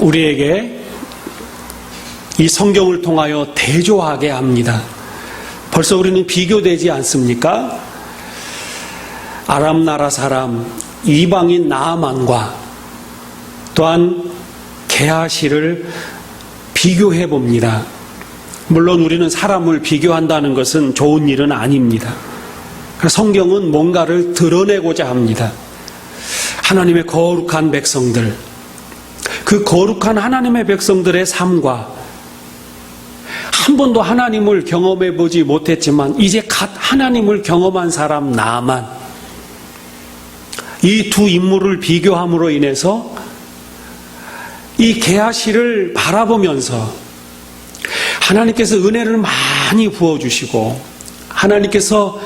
우리에게 이 성경을 통하여 대조하게 합니다. 벌써 우리는 비교되지 않습니까? 아람 나라 사람 이방인 나아만과 또한 게하시를 비교해 봅니다. 물론 우리는 사람을 비교한다는 것은 좋은 일은 아닙니다. 성경은 뭔가를 드러내고자 합니다. 하나님의 거룩한 백성들, 그 거룩한 하나님의 백성들의 삶과 한 번도 하나님을 경험해 보지 못했지만 이제 갓 하나님을 경험한 사람 나만, 이 두 인물을 비교함으로 인해서 이 게하시를 바라보면서 하나님께서 은혜를 많이 부어주시고 하나님께서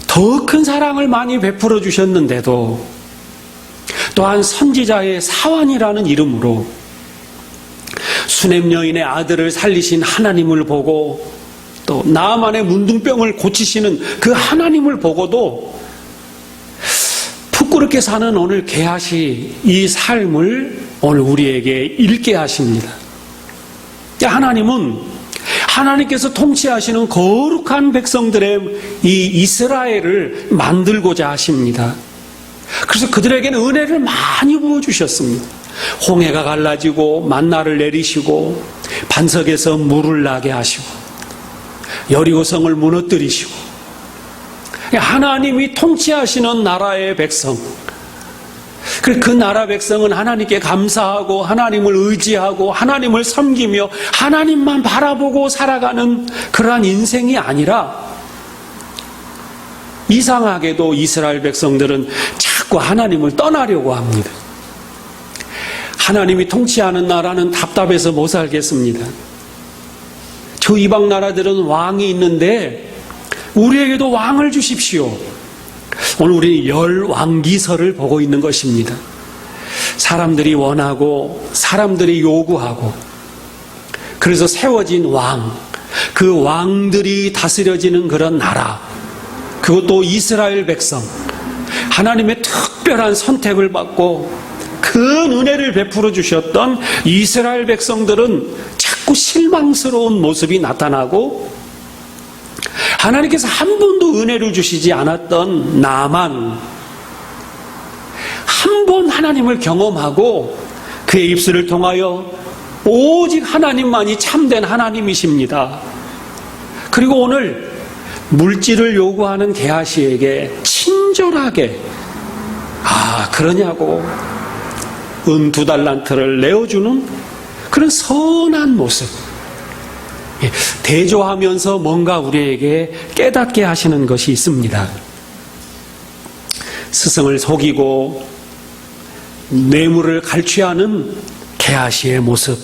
더 큰 사랑을 많이 베풀어 주셨는데도 또한 선지자의 사환이라는 이름으로 수넴 여인의 아들을 살리신 하나님을 보고 또 나아만의 문둥병을 고치시는 그 하나님을 보고도 부끄럽게 사는 오늘 게하시 이 삶을 오늘 우리에게 읽게 하십니다. 하나님은 하나님께서 통치하시는 거룩한 백성들의 이 이스라엘을 만들고자 하십니다. 그래서 그들에게는 은혜를 많이 부어주셨습니다. 홍해가 갈라지고 만나를 내리시고 반석에서 물을 나게 하시고 여리고성을 무너뜨리시고 하나님이 통치하시는 나라의 백성, 그 나라 백성은 하나님께 감사하고 하나님을 의지하고 하나님을 섬기며 하나님만 바라보고 살아가는 그러한 인생이 아니라 이상하게도 이스라엘 백성들은 자꾸 하나님을 떠나려고 합니다. 하나님이 통치하는 나라는 답답해서 못 살겠습니다. 저 이방 나라들은 왕이 있는데 우리에게도 왕을 주십시오. 오늘 우리는 열왕기서를 보고 있는 것입니다. 사람들이 원하고 사람들이 요구하고 그래서 세워진 왕, 그 왕들이 다스려지는 그런 나라, 그것도 이스라엘 백성, 하나님의 특별한 선택을 받고 큰 은혜를 베풀어 주셨던 이스라엘 백성들은 자꾸 실망스러운 모습이 나타나고 하나님께서 한 번도 은혜를 주시지 않았던 나만 한 번 하나님을 경험하고 그의 입술을 통하여 오직 하나님만이 참된 하나님이십니다. 그리고 오늘 물질을 요구하는 게하시에게 친절하게 그러냐고 은 2달란트를 내어주는 그런 선한 모습, 대조하면서 뭔가 우리에게 깨닫게 하시는 것이 있습니다. 스승을 속이고 뇌물을 갈취하는 게하시의 모습,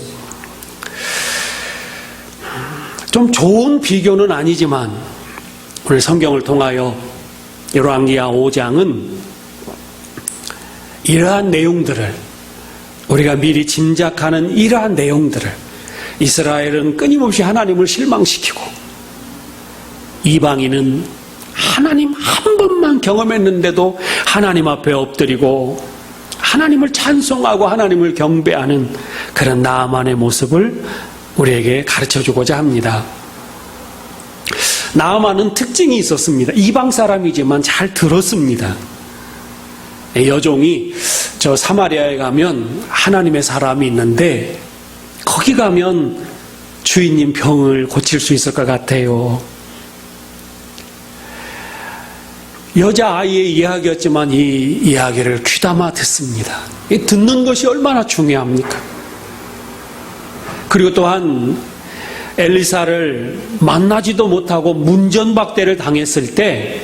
좀 좋은 비교는 아니지만 오늘 성경을 통하여 열왕기하 5장은 이러한 내용들을, 우리가 미리 짐작하는 이러한 내용들을, 이스라엘은 끊임없이 하나님을 실망시키고 이방인은 하나님 한 번만 경험했는데도 하나님 앞에 엎드리고 하나님을 찬송하고 하나님을 경배하는 그런 나아만의 모습을 우리에게 가르쳐주고자 합니다. 나아만은 특징이 있었습니다. 이방 사람이지만 잘 들었습니다. 여종이 저 사마리아에 가면 하나님의 사람이 있는데 거기 가면 주인님 병을 고칠 수 있을 것 같아요. 여자아이의 이야기였지만 이 이야기를 귀담아 듣습니다. 듣는 것이 얼마나 중요합니까? 그리고 또한 엘리사를 만나지도 못하고 문전박대를 당했을 때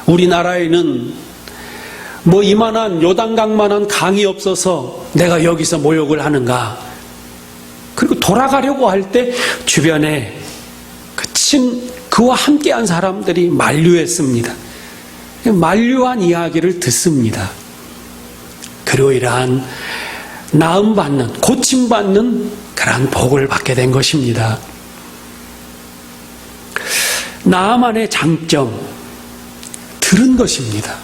우리나라에는 이만한 요단강만한 강이 없어서 내가 여기서 모욕을 하는가. 그리고 돌아가려고 할 때 주변에 그와 함께한 사람들이 만류했습니다. 만류한 이야기를 듣습니다. 그리고 이러한 나음받는, 고침받는 그런 복을 받게 된 것입니다. 나아만의 장점, 들은 것입니다.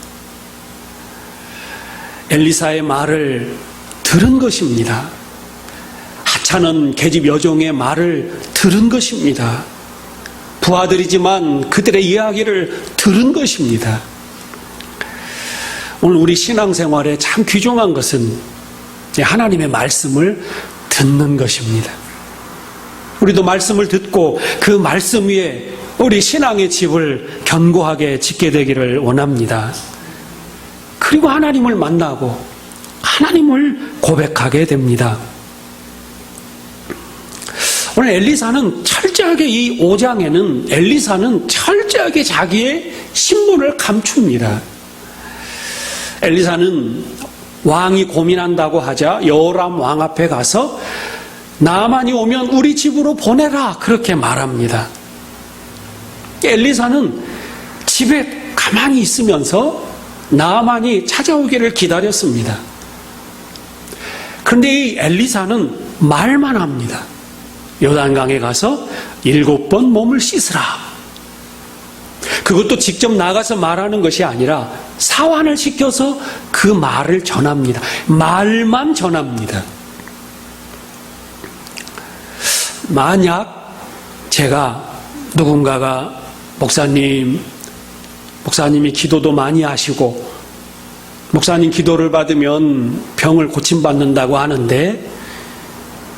엘리사의 말을 들은 것입니다. 하찮은 계집 여종의 말을 들은 것입니다. 부하들이지만 그들의 이야기를 들은 것입니다. 오늘 우리 신앙생활에 참 귀중한 것은 하나님의 말씀을 듣는 것입니다. 우리도 말씀을 듣고 그 말씀 위에 우리 신앙의 집을 견고하게 짓게 되기를 원합니다. 그리고 하나님을 만나고 하나님을 고백하게 됩니다. 오늘 엘리사는 철저하게 이 5장에는 엘리사는 철저하게 자기의 신분을 감춥니다. 엘리사는 왕이 고민한다고 하자 여호람 왕 앞에 가서 나아만이 오면 우리 집으로 보내라 그렇게 말합니다. 엘리사는 집에 가만히 있으면서 나아만이 찾아오기를 기다렸습니다. 그런데 이 엘리사는 말만 합니다. 요단강에 가서 7번 몸을 씻으라. 그것도 직접 나가서 말하는 것이 아니라 사환을 시켜서 그 말을 전합니다. 말만 전합니다. 만약 제가 누군가가 목사님이 기도도 많이 하시고 목사님 기도를 받으면 병을 고침받는다고 하는데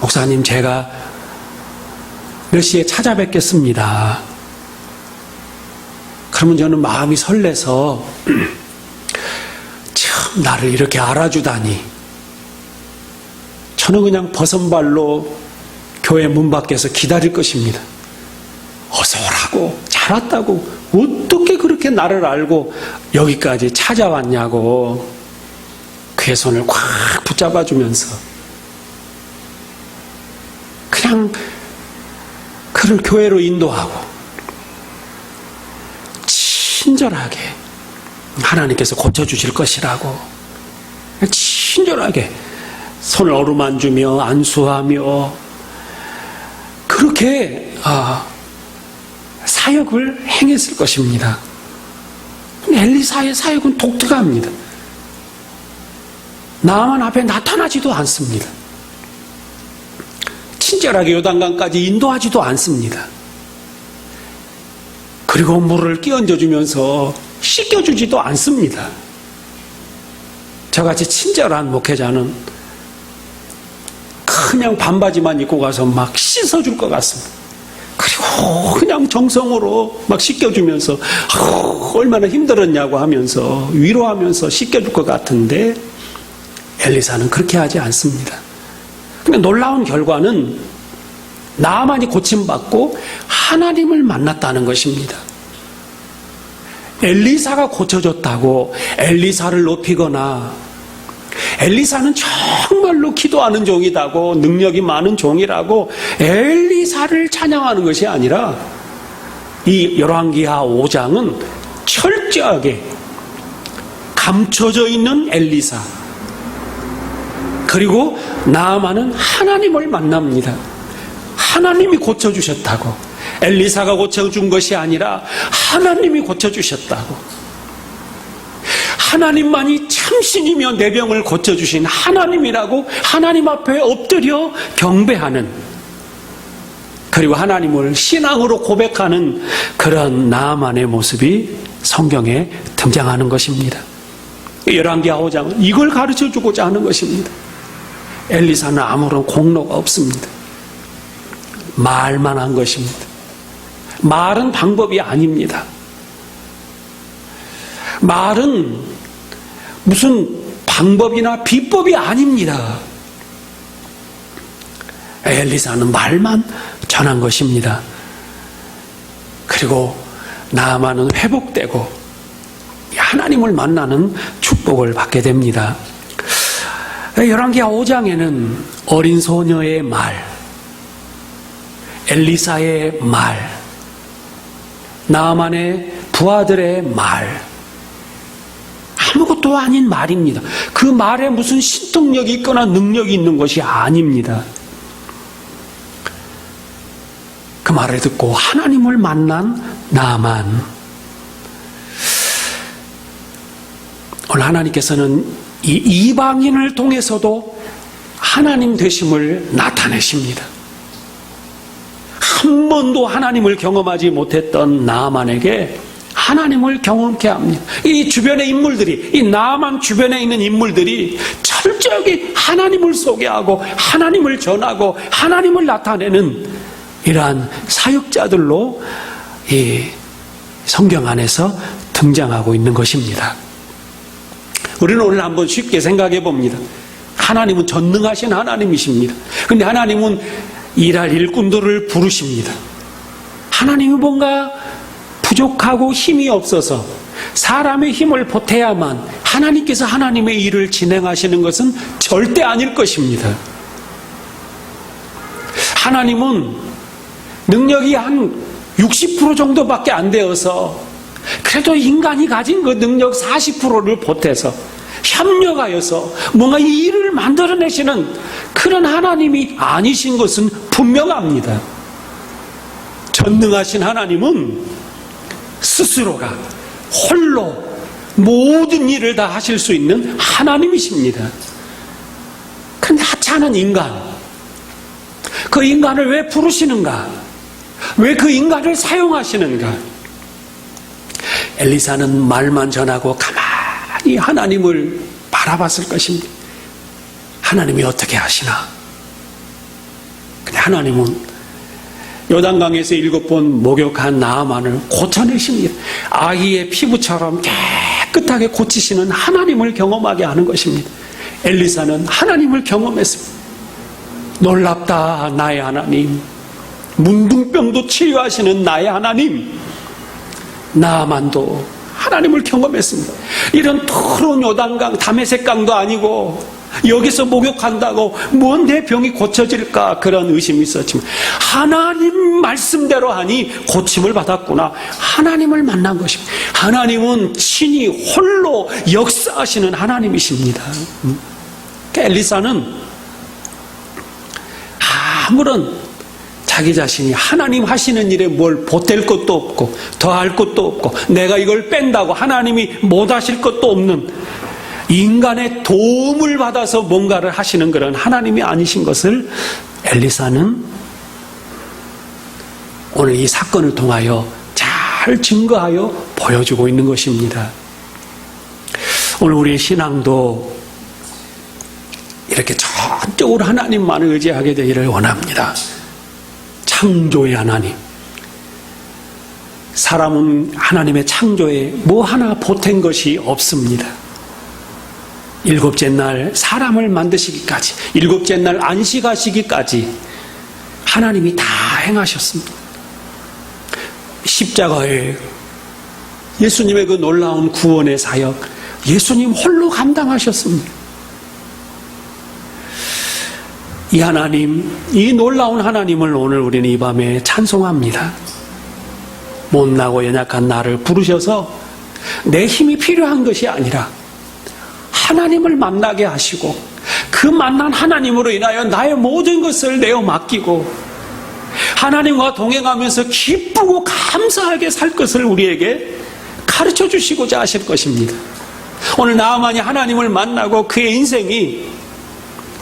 목사님 제가 몇 시에 찾아뵙겠습니다. 그러면 저는 마음이 설레서 참 나를 이렇게 알아주다니. 저는 그냥 버선발로 교회 문 밖에서 기다릴 것입니다. 어서 오라고, 잘 왔다고, 어떻게 그렇게 나를 알고 여기까지 찾아왔냐고 그의 손을 꽉 붙잡아주면서 그냥 그를 교회로 인도하고 친절하게 하나님께서 고쳐주실 것이라고 친절하게 손을 어루만주며 안수하며 그렇게 사역을 행했을 것입니다. 엘리사의 사역은 독특합니다. 나아만 앞에 나타나지도 않습니다. 친절하게 요단강까지 인도하지도 않습니다. 그리고 물을 끼얹어주면서 씻겨주지도 않습니다. 저같이 친절한 목회자는 그냥 반바지만 입고 가서 막 씻어줄 것 같습니다. 그리고 그냥 정성으로 막 씻겨주면서 얼마나 힘들었냐고 하면서 위로하면서 씻겨줄 것 같은데 엘리사는 그렇게 하지 않습니다. 근데 놀라운 결과는 나아만이 고침받고 하나님을 만났다는 것입니다. 엘리사가 고쳐졌다고 엘리사를 높이거나 엘리사는 정말로 기도하는 종이라고 능력이 많은 종이라고 엘리사를 찬양하는 것이 아니라 이 열왕기하 5장은 철저하게 감춰져 있는 엘리사 그리고 나아만은 하나님을 만납니다. 하나님이 고쳐주셨다고 엘리사가 고쳐준 것이 아니라 하나님이 고쳐주셨다고 하나님만이 참신이며 내 병을 고쳐주신 하나님이라고 하나님 앞에 엎드려 경배하는 그리고 하나님을 신앙으로 고백하는 그런 나아만의 모습이 성경에 등장하는 것입니다. 열왕기하 5장은 이걸 가르쳐주고자 하는 것입니다. 엘리사는 아무런 공로가 없습니다. 말만 한 것입니다. 말은 방법이 아닙니다. 말은 무슨 방법이나 비법이 아닙니다. 엘리사는 말만 전한 것입니다. 그리고 나아만은 회복되고 하나님을 만나는 축복을 받게 됩니다. 열왕기하 5장에는 어린 소녀의 말, 엘리사의 말, 나아만의 부하들의 말, 아무것도 아닌 말입니다. 그 말에 무슨 신통력이 있거나 능력이 있는 것이 아닙니다. 그 말을 듣고 하나님을 만난 나만. 오늘 하나님께서는 이 이방인을 통해서도 하나님 되심을 나타내십니다. 한 번도 하나님을 경험하지 못했던 나만에게 하나님을 경험케 합니다. 이 주변의 인물들이, 이 나만 주변에 있는 인물들이 철저하게 하나님을 소개하고 하나님을 전하고 하나님을 나타내는 이러한 사역자들로 이 성경 안에서 등장하고 있는 것입니다. 우리는 오늘 한번 쉽게 생각해 봅니다. 하나님은 전능하신 하나님이십니다. 그런데 하나님은 일할 일꾼들을 부르십니다. 하나님이 뭔가 부족하고 힘이 없어서 사람의 힘을 보태야만 하나님께서 하나님의 일을 진행하시는 것은 절대 아닐 것입니다. 하나님은 능력이 한 60% 정도밖에 안 되어서 그래도 인간이 가진 그 능력 40%를 보태서 협력하여서 뭔가 이 일을 만들어내시는 그런 하나님이 아니신 것은 분명합니다. 전능하신 하나님은 스스로가 홀로 모든 일을 다 하실 수 있는 하나님이십니다. 그런데 하찮은 인간, 그 인간을 왜 부르시는가? 왜 그 인간을 사용하시는가? 엘리사는 말만 전하고 가만히 하나님을 바라봤을 것입니다. 하나님이 어떻게 하시나? 근데 하나님은 요단강에서 7번 목욕한 나아만을 고쳐내십니다. 아기의 피부처럼 깨끗하게 고치시는 하나님을 경험하게 하는 것입니다. 엘리사는 하나님을 경험했습니다. 놀랍다 나의 하나님, 문둥병도 치유하시는 나의 하나님. 나아만도 하나님을 경험했습니다. 이런 더러운 요단강, 다메섹강도 아니고 여기서 목욕한다고 뭔 내 병이 고쳐질까 그런 의심이 있었지만 하나님 말씀대로 하니 고침을 받았구나. 하나님을 만난 것입니다. 하나님은 친히 홀로 역사하시는 하나님이십니다. 엘리사는 아무런 자기 자신이 하나님 하시는 일에 뭘 보탤 것도 없고 더할 것도 없고 내가 이걸 뺀다고 하나님이 못 하실 것도 없는 인간의 도움을 받아서 뭔가를 하시는 그런 하나님이 아니신 것을 엘리사는 오늘 이 사건을 통하여 잘 증거하여 보여주고 있는 것입니다. 오늘 우리의 신앙도 이렇게 전적으로 하나님만을 의지하게 되기를 원합니다. 창조의 하나님. 사람은 하나님의 창조에 뭐 하나 보탠 것이 없습니다. 일곱째 날 사람을 만드시기까지, 일곱째 날 안식하시기까지 하나님이 다 행하셨습니다. 십자가에 예수님의 그 놀라운 구원의 사역, 예수님 홀로 감당하셨습니다. 이 하나님, 이 놀라운 하나님을 오늘 우리는 이 밤에 찬송합니다. 못나고 연약한 나를 부르셔서 내 힘이 필요한 것이 아니라 하나님을 만나게 하시고 그 만난 하나님으로 인하여 나의 모든 것을 내어 맡기고 하나님과 동행하면서 기쁘고 감사하게 살 것을 우리에게 가르쳐 주시고자 하실 것입니다. 오늘 나아만이 하나님을 만나고 그의 인생이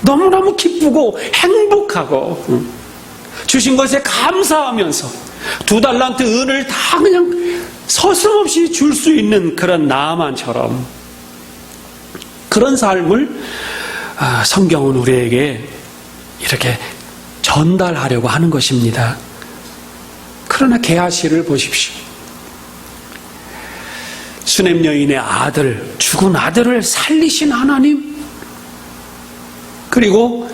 너무너무 기쁘고 행복하고 주신 것에 감사하면서 2달란트 은을 다 그냥 서슴없이 줄 수 있는 그런 나아만처럼 그런 삶을 성경은 우리에게 이렇게 전달하려고 하는 것입니다. 그러나 게하시를 보십시오. 수넴 여인의 아들, 죽은 아들을 살리신 하나님, 그리고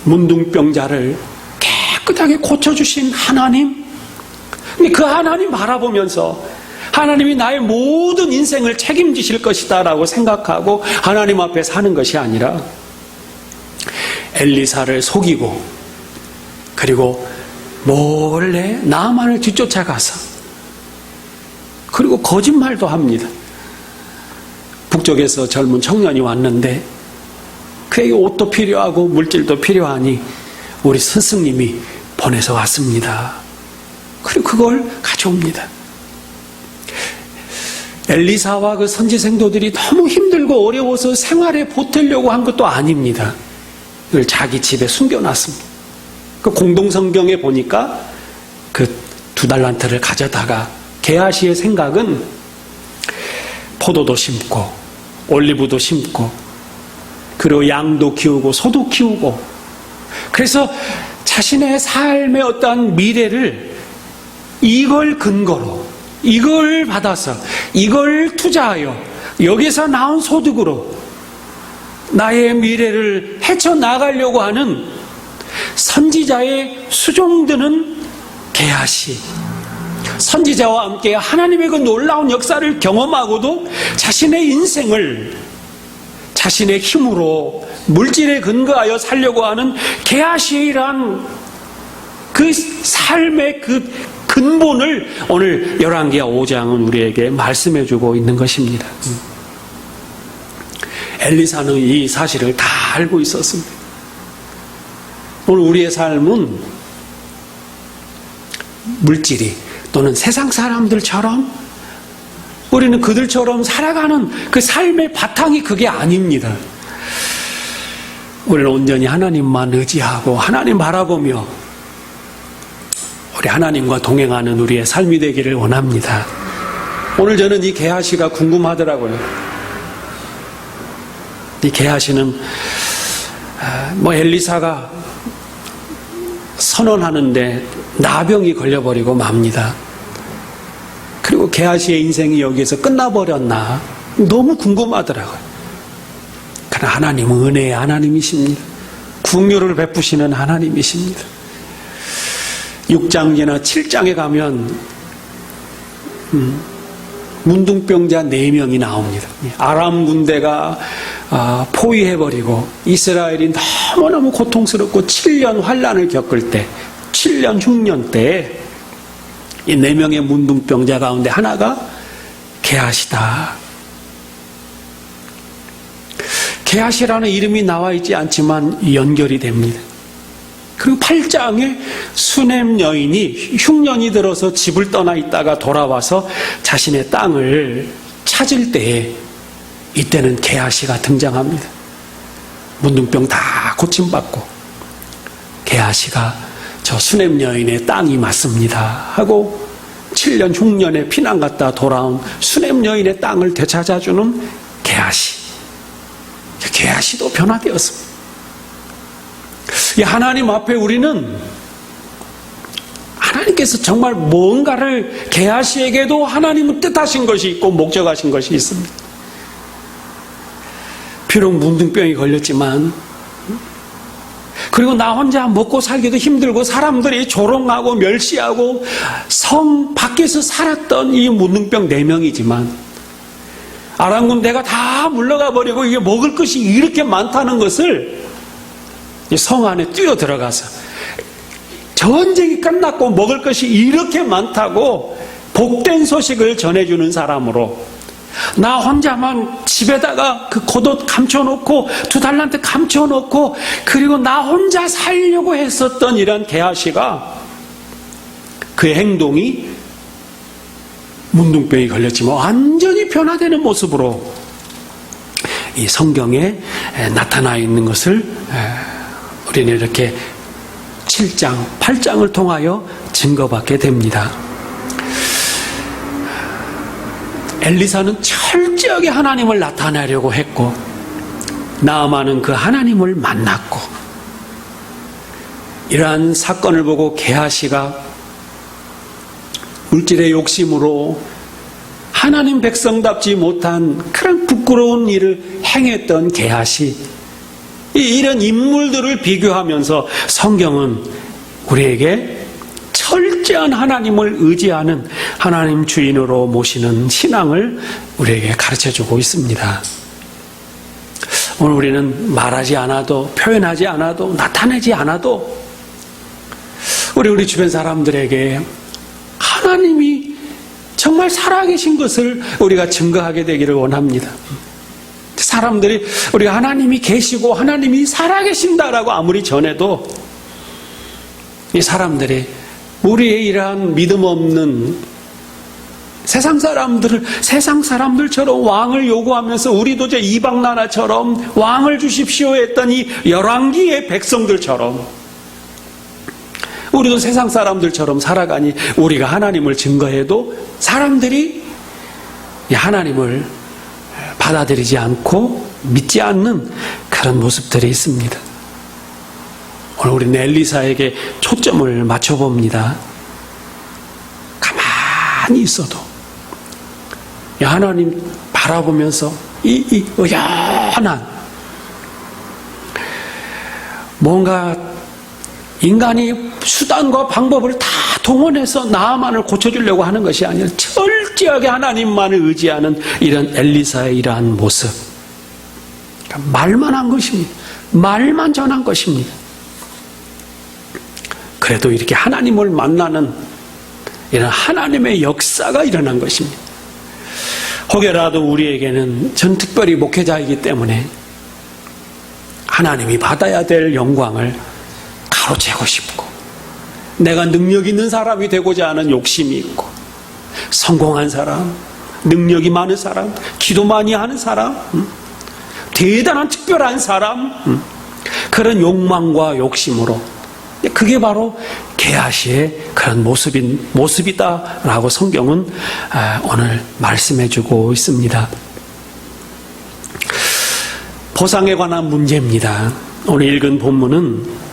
문둥병자를 깨끗하게 고쳐주신 하나님. 근데 그 하나님 바라보면서 하나님이 나의 모든 인생을 책임지실 것이다 라고 생각하고 하나님 앞에 사는 것이 아니라 엘리사를 속이고 그리고 몰래 나아만을 뒤쫓아가서 그리고 거짓말도 합니다. 북쪽에서 젊은 청년이 왔는데 그에게 옷도 필요하고 물질도 필요하니 우리 스승님이 보내서 왔습니다. 그리고 그걸 가져옵니다. 엘리사와 그 선지 생도들이 너무 힘들고 어려워서 생활에 보태려고 한 것도 아닙니다. 그걸 자기 집에 숨겨놨습니다. 그 공동성경에 보니까 그 2달란트를 가져다가 게하시의 생각은 포도도 심고 올리브도 심고 그리고 양도 키우고 소도 키우고 그래서 자신의 삶의 어떠한 미래를 이걸 근거로 이걸 받아서 이걸 투자하여 여기서 나온 소득으로 나의 미래를 헤쳐나가려고 하는 선지자의 수종드는 게하시, 선지자와 함께 하나님의 그 놀라운 역사를 경험하고도 자신의 인생을 자신의 힘으로 물질에 근거하여 살려고 하는 게하시란 그 삶의 그 근본을 오늘 열왕기하 5장은 우리에게 말씀해주고 있는 것입니다. 엘리사는 이 사실을 다 알고 있었습니다. 오늘 우리의 삶은 물질이 또는 세상 사람들처럼 우리는 그들처럼 살아가는 그 삶의 바탕이 그게 아닙니다. 우리는 온전히 하나님만 의지하고 하나님 바라보며 우리 하나님과 동행하는 우리의 삶이 되기를 원합니다. 오늘 저는 이 게하시가 궁금하더라고요. 이 게하시는 엘리사가 선언하는데 나병이 걸려버리고 맙니다. 그리고 게하시의 인생이 여기에서 끝나버렸나 너무 궁금하더라고요. 그러나 하나님은 은혜의 하나님이십니다. 긍휼을 베푸시는 하나님이십니다. 6장이나 7장에 가면 문둥병자 4명이 나옵니다. 아람 군대가 포위해버리고 이스라엘이 너무너무 고통스럽고 7년 환란을 겪을 때 7년 흉년 때에 이 4명의 문둥병자 가운데 하나가 게하시다. 게하시라는 이름이 나와 있지 않지만 연결이 됩니다. 그리고 8장에 수넴 여인이 흉년이 들어서 집을 떠나 있다가 돌아와서 자신의 땅을 찾을 때에 이때는 게하시가 등장합니다. 문둥병 다 고침받고 게하시가 저 수넴 여인의 땅이 맞습니다 하고 7년 흉년에 피난 갔다 돌아온 수넴 여인의 땅을 되찾아주는 게하시. 게하시도 변화되었습니다. 이 하나님 앞에 우리는 하나님께서 정말 뭔가를 게하시에게도 하나님은 뜻하신 것이 있고 목적하신 것이 있습니다. 비록 문둥병이 걸렸지만 그리고 나 혼자 먹고 살기도 힘들고 사람들이 조롱하고 멸시하고 성 밖에서 살았던 이 문둥병 4명이지만 아람 군대가 다 물러가 버리고 이게 먹을 것이 이렇게 많다는 것을 성 안에 뛰어 들어가서 전쟁이 끝났고 먹을 것이 이렇게 많다고 복된 소식을 전해주는 사람으로 나 혼자만 집에다가 그 겉옷 감춰놓고 2달란트 감춰놓고 그리고 나 혼자 살려고 했었던 이런 게하시가 그의 행동이 문둥병이 걸렸지만 완전히 변화되는 모습으로 이 성경에 나타나 있는 것을 우리는 이렇게 7장, 8장을 통하여 증거받게 됩니다. 엘리사는 철저하게 하나님을 나타내려고 했고 나아만은 그 하나님을 만났고 이러한 사건을 보고 게하시가 물질의 욕심으로 하나님 백성답지 못한 그런 부끄러운 일을 행했던 게하시, 이런 인물들을 비교하면서 성경은 우리에게 철저한 하나님을 의지하는 하나님 주인으로 모시는 신앙을 우리에게 가르쳐주고 있습니다. 오늘 우리는 말하지 않아도 표현하지 않아도 나타내지 않아도 우리 주변 사람들에게 하나님이 정말 살아계신 것을 우리가 증거하게 되기를 원합니다. 사람들이 우리가 하나님이 계시고 하나님이 살아계신다라고 아무리 전해도 이 사람들이 우리의 이러한 믿음 없는 세상 사람들처럼 왕을 요구하면서 우리도 이제 이방 나라처럼 왕을 주십시오 했던 이 열왕기의 백성들처럼 우리도 세상 사람들처럼 살아가니 우리가 하나님을 증거해도 사람들이 이 하나님을 받아들이지 않고 믿지 않는 그런 모습들이 있습니다. 오늘 우리는 엘리사에게 초점을 맞춰봅니다. 가만히 있어도 하나님 바라보면서 이 의연한 뭔가 인간이 수단과 방법을 다 동원해서 나아만을 고쳐주려고 하는 것이 아니라 철저하게 하나님만을 의지하는 이런 엘리사의 이러한 모습. 그러니까 말만 한 것입니다. 말만 전한 것입니다. 그래도 이렇게 하나님을 만나는 이런 하나님의 역사가 일어난 것입니다. 혹여라도 우리에게는 전 특별히 목회자이기 때문에 하나님이 받아야 될 영광을 가로채고 싶고 내가 능력 있는 사람이 되고자 하는 욕심이 있고 성공한 사람, 능력이 많은 사람, 기도 많이 하는 사람, 대단한 특별한 사람, 그런 욕망과 욕심으로 그게 바로 게하시의 그런 모습이다라고 성경은 오늘 말씀해주고 있습니다. 보상에 관한 문제입니다. 오늘 읽은 본문은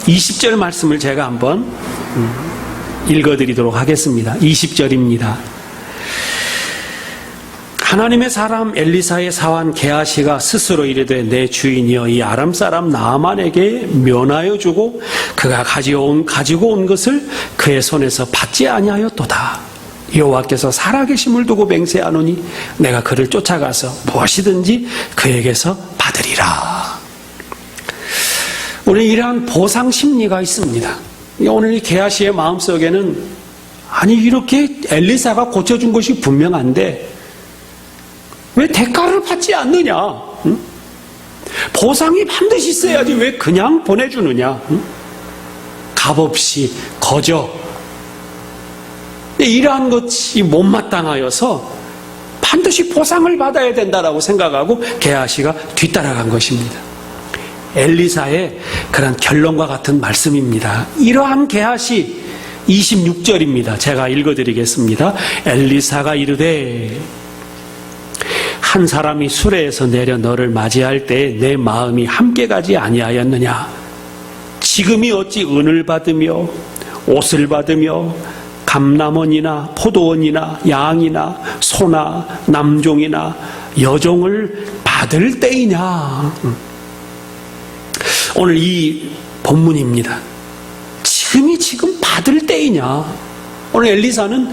20절 말씀을 제가 한번 읽어드리도록 하겠습니다. 20절입니다. 하나님의 사람 엘리사의 사환 게하시가 스스로 이르되 내 주인이여 이 아람 사람 나아만에게 면하여 주고 그가 가지고 온 것을 그의 손에서 받지 아니하였도다. 여호와께서 살아계심을 두고 맹세하노니 내가 그를 쫓아가서 무엇이든지 그에게서 받으리라. 오늘 이러한 보상 심리가 있습니다. 오늘 이 게하시의 마음속에는 아니 이렇게 엘리사가 고쳐준 것이 분명한데 왜 대가를 받지 않느냐? 응? 보상이 반드시 있어야지 왜 그냥 보내주느냐? 응? 값없이 거저. 이러한 것이 못마땅하여서 반드시 보상을 받아야 된다라고 생각하고 게하시가 뒤따라간 것입니다. 엘리사의 그런 결론과 같은 말씀입니다. 이러한 게하시 26절입니다. 제가 읽어드리겠습니다. 엘리사가 이르되 한 사람이 수레에서 내려 너를 맞이할 때 내 마음이 함께 가지 아니하였느냐? 지금이 어찌 은을 받으며 옷을 받으며 감람원이나 포도원이나 양이나 소나 남종이나 여종을 받을 때이냐? 오늘 이 본문입니다. 지금 받을 때이냐? 오늘 엘리사는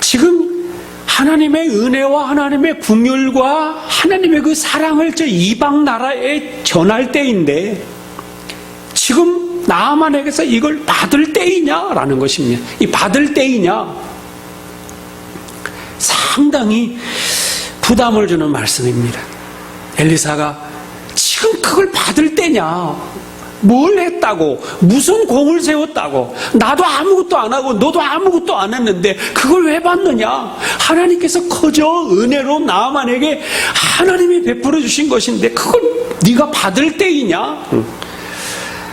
지금 하나님의 은혜와 하나님의 긍휼과 하나님의 그 사랑을 저 이방 나라에 전할 때인데 지금 나아만에게서 이걸 받을 때이냐라는 것입니다. 이 받을 때이냐 상당히 부담을 주는 말씀입니다. 엘리사가 지금 그걸 받을 때냐? 뭘 했다고? 무슨 공을 세웠다고? 나도 아무것도 안 하고 너도 아무것도 안 했는데 그걸 왜 받느냐? 하나님께서 거저 은혜로 나만에게 하나님이 베풀어 주신 것인데 그걸 네가 받을 때이냐?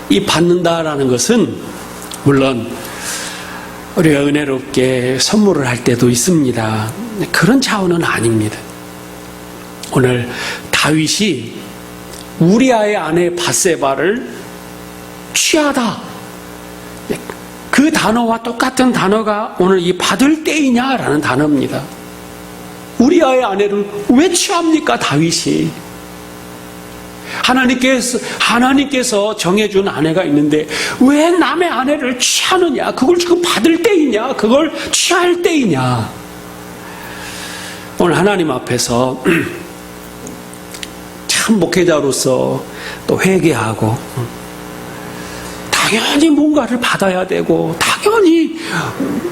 이 받는다라는 것은 물론 우리가 은혜롭게 선물을 할 때도 있습니다. 그런 차원은 아닙니다. 오늘 다윗이 우리아의 아내 밧세바를 취하다. 그 단어와 똑같은 단어가 오늘 이 받을 때이냐라는 단어입니다. 우리아의 아내를 왜 취합니까, 다윗이? 하나님께서 정해준 아내가 있는데 왜 남의 아내를 취하느냐? 그걸 지금 받을 때이냐? 그걸 취할 때이냐? 오늘 하나님 앞에서 참 목회자로서 또 회개하고 당연히 뭔가를 받아야 되고 당연히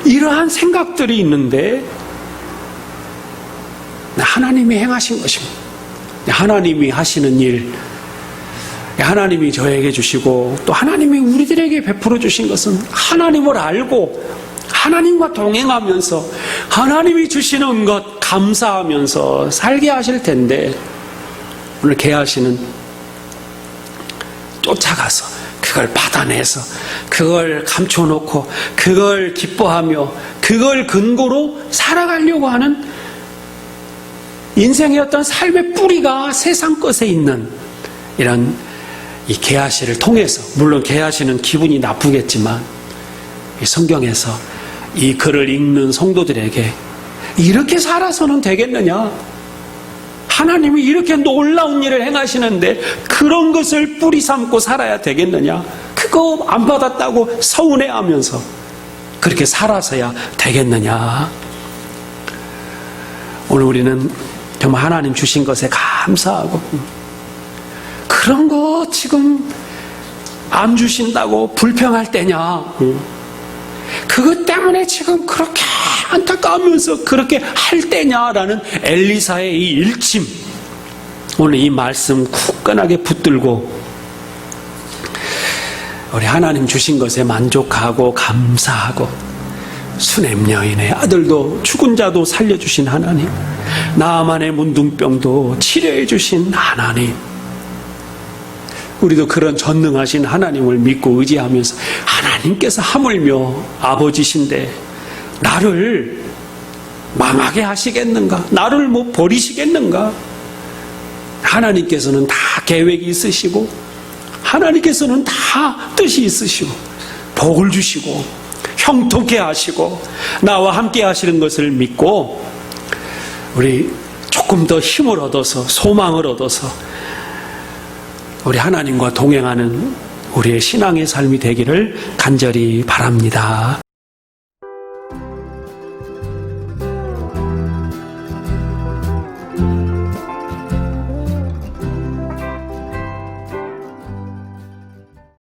이러한 생각들이 있는데 하나님이 행하신 것입니다. 하나님이 하시는 일, 하나님이 저에게 주시고 또 하나님이 우리들에게 베풀어 주신 것은 하나님을 알고 하나님과 동행하면서 하나님이 주시는 것 감사하면서 살게 하실 텐데, 오늘 게하시는 쫓아가서 그걸 받아내서 그걸 감춰놓고 그걸 기뻐하며 그걸 근거로 살아가려고 하는 인생의 어떤 삶의 뿌리가 세상 것에 있는 이런 이 게하시를 통해서, 물론 게하시는 기분이 나쁘겠지만 이 성경에서 이 글을 읽는 성도들에게 이렇게 살아서는 되겠느냐? 하나님이 이렇게 놀라운 일을 행하시는데 그런 것을 뿌리 삼고 살아야 되겠느냐? 그거 안 받았다고 서운해하면서 그렇게 살아서야 되겠느냐? 오늘 우리는 정말 하나님 주신 것에 감사하고, 그런 거 지금 안 주신다고 불평할 때냐? 그것 때문에 지금 그렇게 안타까우면서 그렇게 할 때냐라는 엘리사의 이 일침, 오늘 이 말씀 굳건하게 붙들고 우리 하나님 주신 것에 만족하고 감사하고, 수넴 여인의 아들도 죽은 자도 살려주신 하나님, 나아만의 문둥병도 치료해 주신 하나님, 우리도 그런 전능하신 하나님을 믿고 의지하면서, 하나님께서 하물며 아버지신데 나를 망하게 하시겠는가? 나를 뭐 버리시겠는가? 하나님께서는 다 계획이 있으시고 하나님께서는 다 뜻이 있으시고 복을 주시고 형통케 하시고 나와 함께 하시는 것을 믿고, 우리 조금 더 힘을 얻어서 소망을 얻어서 우리 하나님과 동행하는 우리의 신앙의 삶이 되기를 간절히 바랍니다.